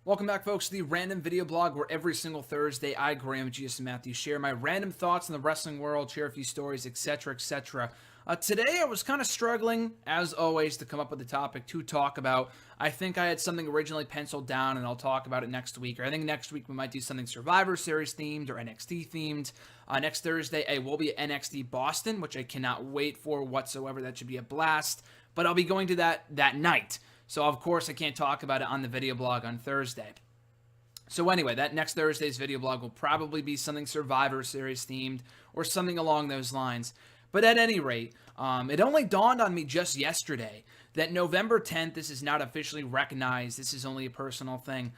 Welcome back, folks, to the Random Video Blog, where every single Thursday I, Graham, Jesus, and Matthew share my random thoughts in the wrestling world, share a few stories, etc., etc. Today I was kind of struggling, as always, to come up with a topic to talk about. I think I had something originally penciled down, and I'll talk about it next week. Or I think next week we might do something Survivor Series themed or NXT themed. Next Thursday I will be at NXT Boston, which I cannot wait for whatsoever. That should be a blast. But I'll be going to that night. So, of course, I can't talk about it on the video blog on Thursday. So anyway, that next Thursday's video blog will probably be something Survivor Series themed or something along those lines. But at any rate, it only dawned on me just yesterday that November 10th, this is not officially recognized. This is only a personal thing.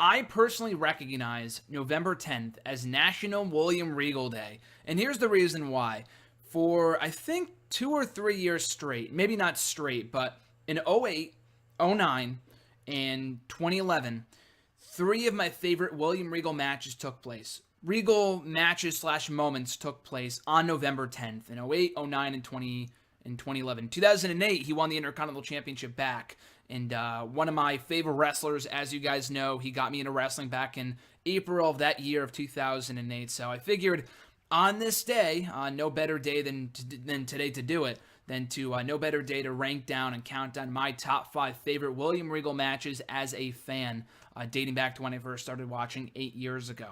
I personally recognize November 10th as National William Regal Day. And here's the reason why. For, I think, 2 or 3 years straight, maybe not straight, but in 08, 09, and 2011, 3 of my favorite William Regal matches took place. Regal matches / moments took place on November 10th in 08, 09, and 2011. 2008, he won the Intercontinental Championship back. And one of my favorite wrestlers, as you guys know, he got me into wrestling back in April of that year of 2008. So I figured on this day, no better day than today to do it, no better day to rank down and count down my top 5 favorite William Regal matches as a fan, dating back to when I first started watching 8 years ago.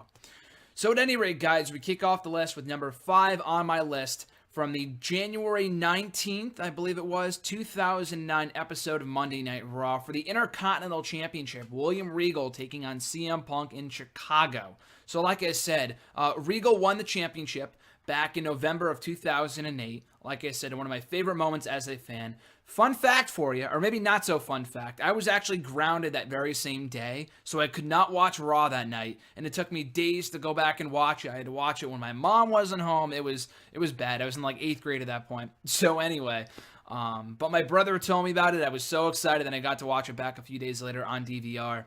So at any rate, guys, we kick off the list with number 5 on my list from the January 19th, I believe it was, 2009 episode of Monday Night Raw for the Intercontinental Championship. William Regal taking on CM Punk in Chicago. So like I said, Regal won the championship back in November of 2008. Like I said, one of my favorite moments as a fan. Fun fact for you, or maybe not so fun fact, I was actually grounded that very same day, so I could not watch Raw that night, and it took me days to go back and watch it. I had to watch it when my mom wasn't home. It was bad. I was in like 8th grade at that point. So anyway, but my brother told me about it. I was so excited, and I got to watch it back a few days later on DVR.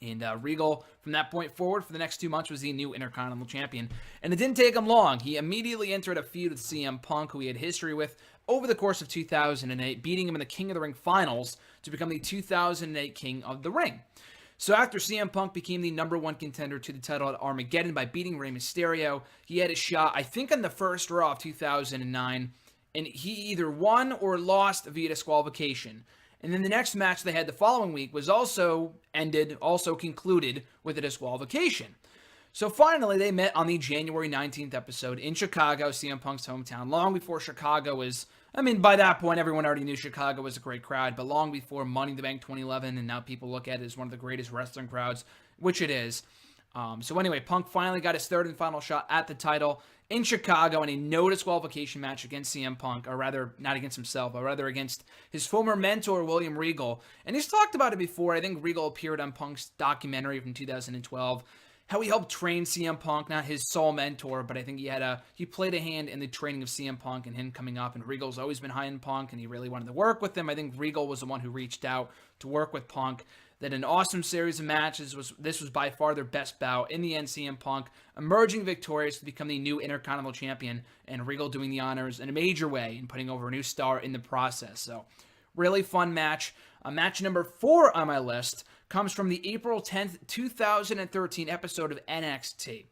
And Regal, from that point forward, for the next 2 months, was the new Intercontinental Champion. And it didn't take him long. He immediately entered a feud with CM Punk, who he had history with over the course of 2008, beating him in the King of the Ring finals to become the 2008 King of the Ring. So after CM Punk became the #1 contender to the title at Armageddon by beating Rey Mysterio, he had a shot, I think, on the first Raw of 2009, and he either won or lost via disqualification. And then the next match they had the following week was also concluded with a disqualification. So finally, they met on the January 19th episode in Chicago, CM Punk's hometown, long before Chicago was, by that point, everyone already knew Chicago was a great crowd, but long before Money in the Bank 2011, and now people look at it as one of the greatest wrestling crowds, which it is. So anyway, Punk finally got his third and final shot at the title in Chicago in a no disqualification match against CM Punk, or rather, not against himself, but rather against his former mentor, William Regal. And he's talked about it before. I think Regal appeared on Punk's documentary from 2012, how he helped train CM Punk, not his sole mentor, but I think he played a hand in the training of CM Punk and him coming up. And Regal's always been high in Punk, and he really wanted to work with him. I think Regal was the one who reached out to work with Punk. That an awesome series of matches. This was by far their best bout. In the end, CM Punk emerging victorious to become the new Intercontinental Champion, and Regal doing the honors in a major way and putting over a new star in the process. So, really fun match. Match number 4 on my list comes from the April 10th, 2013 episode of NXT.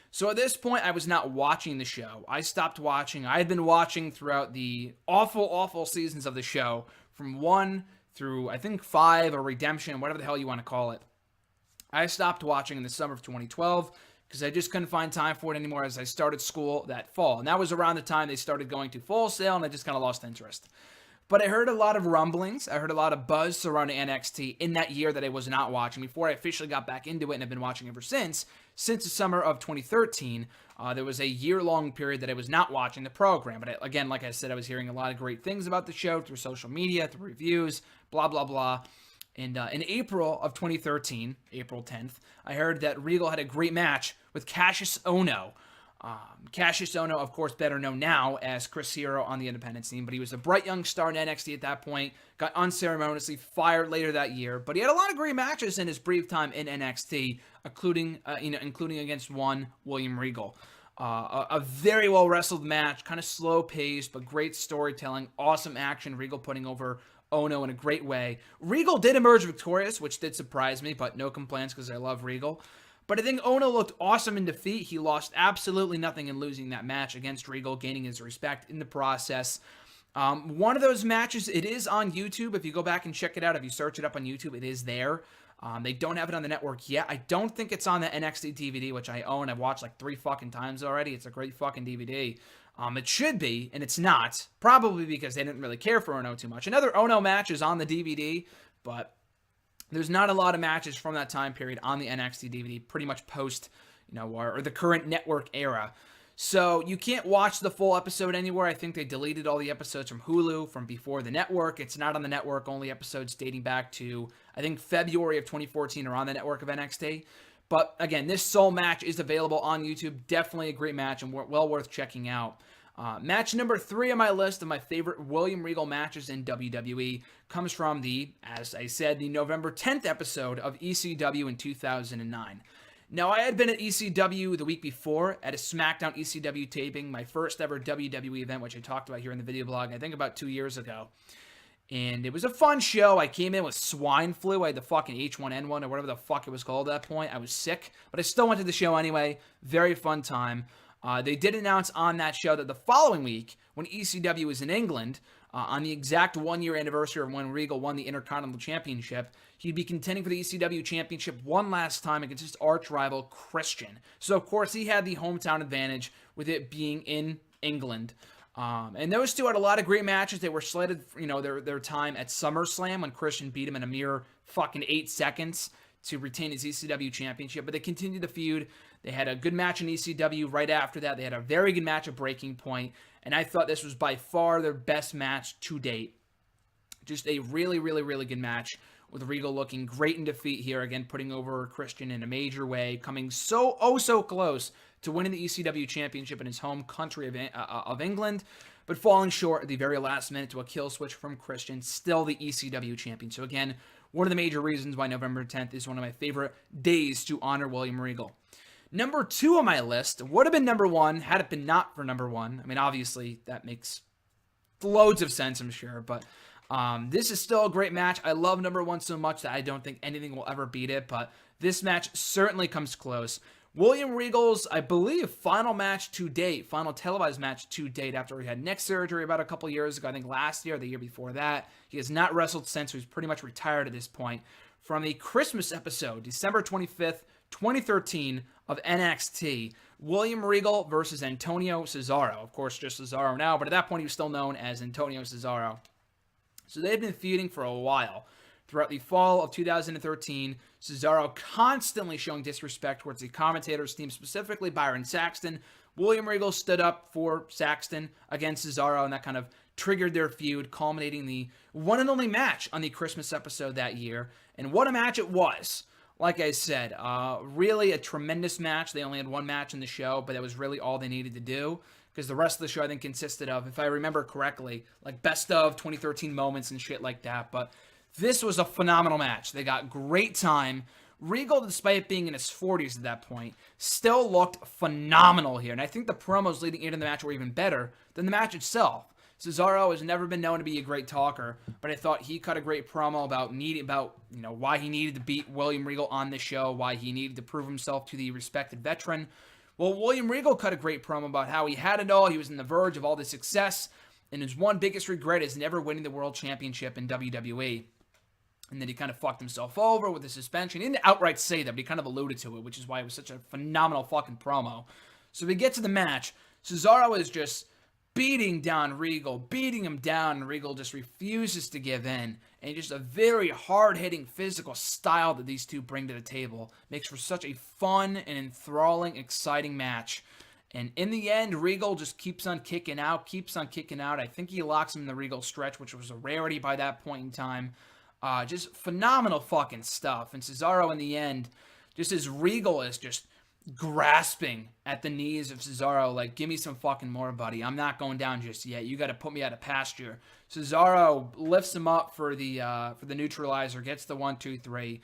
So at this point, I was not watching the show. I stopped watching. I had been watching throughout the awful seasons of the show from 1 through, I think, 5 or Redemption, whatever the hell you want to call it. I stopped watching in the summer of 2012 because I just couldn't find time for it anymore as I started school that fall. And that was around the time they started going to Full Sail, and I just kind of lost interest. But I heard a lot of rumblings. I heard a lot of buzz surrounding NXT in that year that I was not watching before I officially got back into it, and I've been watching ever since. Since the summer of 2013, there was a year-long period that I was not watching the program. But again, like I said, I was hearing a lot of great things about the show through social media, through reviews, blah, blah, blah. And in April of 2013, April 10th, I heard that Regal had a great match with Cassius Ohno. Cassius Ohno, of course, better known now as Chris Hero on the independent scene, but he was a bright young star in NXT at that point, got unceremoniously fired later that year, but he had a lot of great matches in his brief time in NXT, including against one William Regal. A very well wrestled match, kind of slow paced, but great storytelling, awesome action. Regal putting over Ono in a great way. Regal did emerge victorious, which did surprise me, but no complaints because I love Regal. But I think Ono looked awesome in defeat. He lost absolutely nothing in losing that match against Regal, gaining his respect in the process. One of those matches, it is on YouTube. If you go back and check it out, if you search it up on YouTube, it is there. They don't have it on the network yet. I don't think it's on the NXT DVD, which I own. I've watched like 3 fucking times already. It's a great fucking DVD. It should be, and it's not. Probably because they didn't really care for Ono too much. Another Ono match is on the DVD, but there's not a lot of matches from that time period on the NXT DVD, pretty much post, or the current network era. So you can't watch the full episode anywhere. I think they deleted all the episodes from Hulu from before the network. It's not on the network. Only episodes dating back to, I think, February of 2014 are on the network of NXT. But again, this sole match is available on YouTube. Definitely a great match and well worth checking out. Match number 3 on my list of my favorite William Regal matches in WWE comes from as I said, the November 10th episode of ECW in 2009. Now, I had been at ECW the week before at a SmackDown ECW taping, my first ever WWE event, which I talked about here in the video blog, I think about 2 years ago. And it was a fun show. I came in with swine flu. I had the fucking H1N1 or whatever the fuck it was called at that point. I was sick, but I still went to the show anyway. Very fun time. They did announce on that show that the following week, when ECW was in England, on the exact 1-year anniversary of when Regal won the Intercontinental Championship, he'd be contending for the ECW Championship one last time against his arch rival, Christian. So, of course, he had the hometown advantage with it being in England. And those two had a lot of great matches. They were slated for, their time at SummerSlam when Christian beat him in a mere fucking 8 seconds to retain his ECW Championship. But they continued the feud. They had a good match in ECW right after that. They had a very good match at Breaking Point. And I thought this was by far their best match to date. Just a really, really, really good match with Regal looking great in defeat here. Again, putting over Christian in a major way. Coming so close to winning the ECW Championship in his home country of England. But falling short at the very last minute to a kill switch from Christian. Still the ECW Champion. So again, one of the major reasons why November 10th is one of my favorite days to honor William Regal. Number 2 on my list would have been number 1 had it been not for number 1. I mean, obviously, that makes loads of sense, I'm sure. But this is still a great match. I love number 1 so much that I don't think anything will ever beat it. But this match certainly comes close. William Regal's, I believe, final televised match to date after he had neck surgery about a couple years ago. I think last year or the year before that. He has not wrestled since. He's pretty much retired at this point. From the Christmas episode, December 25th, 2013 of NXT, William Regal versus Antonio Cesaro. Of course, just Cesaro now, but at that point he was still known as Antonio Cesaro. So they've been feuding for a while. Throughout the fall of 2013, Cesaro constantly showing disrespect towards the commentators team, specifically Byron Saxton. William Regal stood up for Saxton against Cesaro, and that kind of triggered their feud, culminating the one and only match on the Christmas episode that year. And what a match it was. Like I said, really a tremendous match. They only had one match in the show, but that was really all they needed to do. Because the rest of the show, I think, consisted of, if I remember correctly, like best of 2013 moments and shit like that. But this was a phenomenal match. They got great time. Regal, despite being in his 40s at that point, still looked phenomenal here. And I think the promos leading into the match were even better than the match itself. Cesaro has never been known to be a great talker, but I thought he cut a great promo about why he needed to beat William Regal on the show, why he needed to prove himself to the respected veteran. Well, William Regal cut a great promo about how he had it all, he was on the verge of all the success, and his one biggest regret is never winning the World Championship in WWE. And then he kind of fucked himself over with the suspension. He didn't outright say that, but he kind of alluded to it, which is why it was such a phenomenal fucking promo. So we get to the match. Cesaro is just beating down Regal, beating him down, and Regal just refuses to give in. And just a very hard-hitting physical style that these two bring to the table makes for such a fun and enthralling, exciting match. And in the end, Regal just keeps on kicking out. I think he locks him in the Regal stretch, which was a rarity by that point in time. Just phenomenal fucking stuff. And Cesaro in the end, just as Regal is just grasping at the knees of Cesaro, like, give me some fucking more, buddy. I'm not going down just yet. You got to put me out of pasture. Cesaro lifts him up for the neutralizer, gets the 1, 2, 3.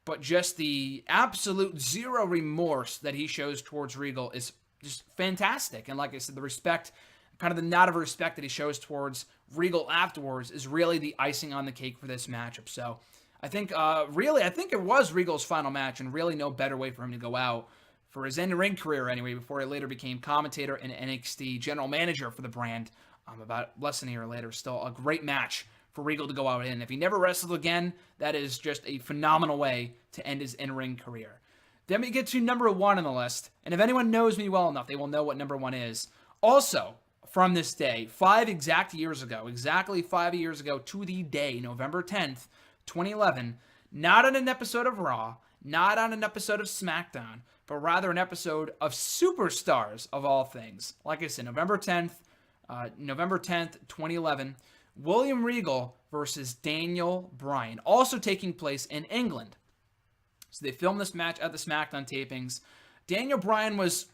But just the absolute zero remorse that he shows towards Regal is just fantastic. And like I said, the respect kind of the nod of respect that he shows towards Regal afterwards is really the icing on the cake for this matchup. So I think it was Regal's final match, and really no better way for him to go out for his in-ring career anyway, before he later became commentator and NXT general manager for the brand about less than a year later. Still a great match for Regal to go out in. If he never wrestled again, that is just a phenomenal way to end his in-ring career. Then we get to number 1 on the list, and if anyone knows me well enough, they will know what number 1 is. Also, from this day, exactly 5 years ago to the day, November 10th, 2011, not on an episode of Raw, not on an episode of SmackDown, but rather an episode of Superstars of all things. Like I said, November 10th, 2011, William Regal versus Daniel Bryan, also taking place in England. So they filmed this match at the SmackDown tapings. Daniel Bryan was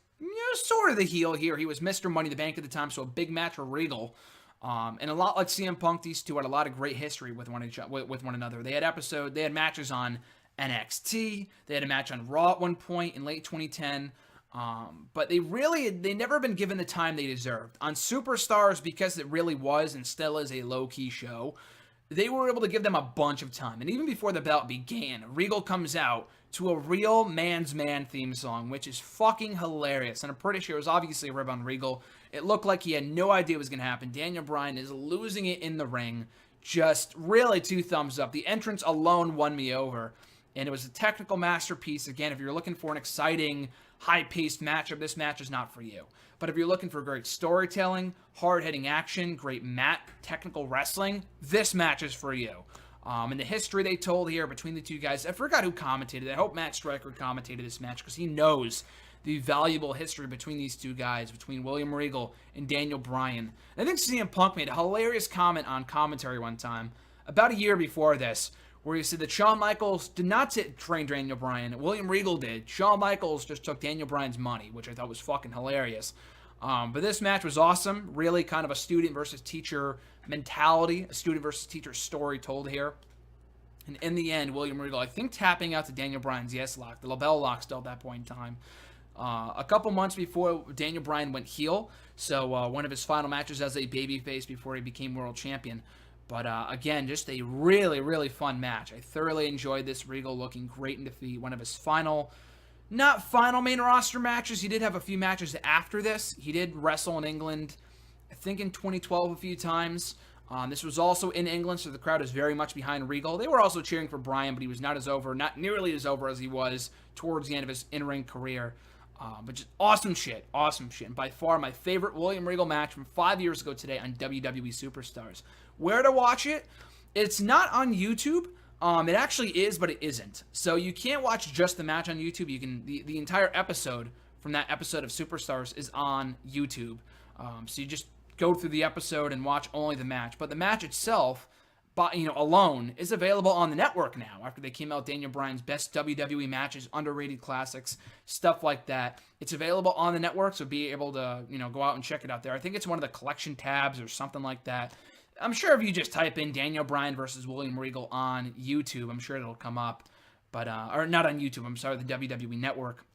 sort of the heel here. He was Mr. Money in the Bank at the time, so a big match for Regal. And a lot like CM Punk, these two had a lot of great history with one another. They had matches on NXT. They had a match on Raw at one point in late 2010. But they never been given the time they deserved. On Superstars, because it really was and still is a low-key show, they were able to give them a bunch of time. And even before the bout began, Regal comes out to a real man's man theme song, which is fucking hilarious. And I'm pretty sure it was obviously a rib on Regal. It looked like he had no idea what was going to happen. Daniel Bryan is losing it in the ring. Just really 2 thumbs up. The entrance alone won me over. And it was a technical masterpiece. Again, if you're looking for an exciting, high-paced matchup, this match is not for you. But if you're looking for great storytelling, hard-hitting action, great mat, technical wrestling, this match is for you. And the history they told here between the two guys, I forgot who commentated. I hope Matt Stryker commentated this match because he knows the valuable history between these two guys, between William Regal and Daniel Bryan. And I think CM Punk made a hilarious comment on commentary one time, about a year before this, where he said that Shawn Michaels did not train Daniel Bryan. William Regal did. Shawn Michaels just took Daniel Bryan's money, which I thought was fucking hilarious. But this match was awesome. Really kind of a student versus teacher mentality, a student versus teacher story told here. And in the end, William Regal, I think, tapping out to Daniel Bryan's yes lock, the LaBelle lock still at that point in time. A couple months before Daniel Bryan went heel, so one of his final matches as a babyface before he became world champion. But again, just a really, really fun match. I thoroughly enjoyed this. Regal looking great in defeat. One of his not final main roster matches. He did have a few matches after this. He did wrestle in England, I think in 2012 a few times. This was also in England, so the crowd is very much behind Regal. They were also cheering for Bryan, but he was not nearly as over as he was towards the end of his in-ring career. But just awesome shit. And by far my favorite William Regal match from 5 years ago today on WWE Superstars. Where to watch it? It's not on YouTube. It actually is, but it isn't. So you can't watch just the match on YouTube. You can the entire episode from that episode of Superstars is on YouTube. So you just go through the episode and watch only the match. But the match itself, alone, is available on the network now. After they came out, Daniel Bryan's best WWE matches, underrated classics, stuff like that. It's available on the network, so be able to go out and check it out there. I think it's one of the collection tabs or something like that. I'm sure if you just type in Daniel Bryan versus William Regal on YouTube, I'm sure it'll come up. But or not on YouTube, I'm sorry, the WWE Network.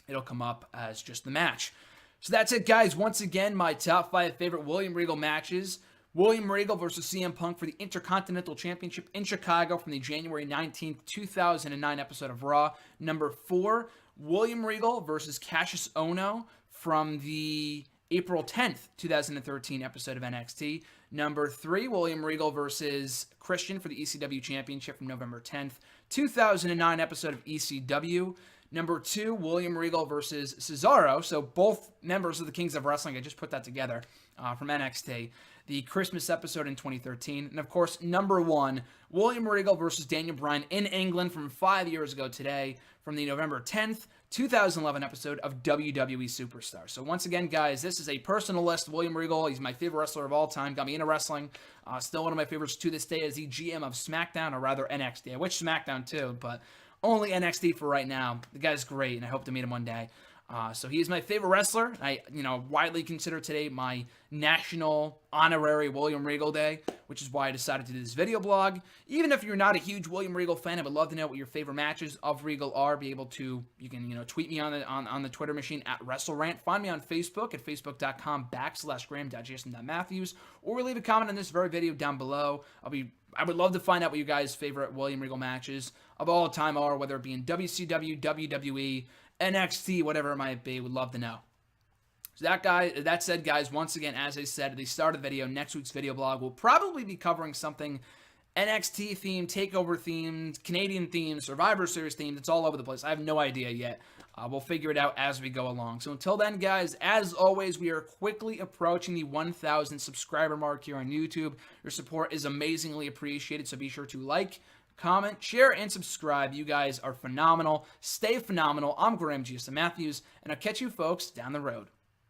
It'll come up as just the match. So that's it, guys. Once again, my top 5 favorite William Regal matches. William Regal versus CM Punk for the Intercontinental Championship in Chicago from the January 19th, 2009 episode of Raw. Number 4, William Regal versus Cassius Ohno from the April 10th, 2013 episode of NXT. Number 3, William Regal versus Christian for the ECW Championship from November 10th, 2009 episode of ECW. Number 2, William Regal versus Cesaro. So both members of the Kings of Wrestling. I just put that together from NXT. The Christmas episode in 2013. And of course, number 1, William Regal versus Daniel Bryan in England from 5 years ago today from the November 10th, 2011 episode of WWE Superstar. So once again, guys, this is a personal list. William Regal, he's my favorite wrestler of all time. Got me into wrestling. Still one of my favorites to this day as the GM of SmackDown, or rather NXT. I wish SmackDown too, but only NXT for right now. The guy's great, and I hope to meet him one day. So he is my favorite wrestler. I, widely consider today my national honorary William Regal Day, which is why I decided to do this video blog. Even if you're not a huge William Regal fan, I would love to know what your favorite matches of Regal are. You can tweet me on the Twitter machine at WrestleRant. Find me on Facebook at facebook.com/graham.jason.matthews, or leave a comment on this very video down below. I would love to find out what you guys' favorite William Regal matches of all time are, whether it be in WCW, WWE, NXT, whatever it might be. Would love to know. So that said, guys, once again, as I said at the start of the video, next week's video blog will probably be covering something NXT themed, TakeOver themed, Canadian themed, Survivor Series themed. It's all over the place. I have no idea yet. We'll figure it out as we go along. So until then, guys, as always, we are quickly approaching the 1,000 subscriber mark here on YouTube. Your support is amazingly appreciated, so be sure to like, comment, share, and subscribe. You guys are phenomenal. Stay phenomenal. I'm Graham Matthews, and I'll catch you folks down the road.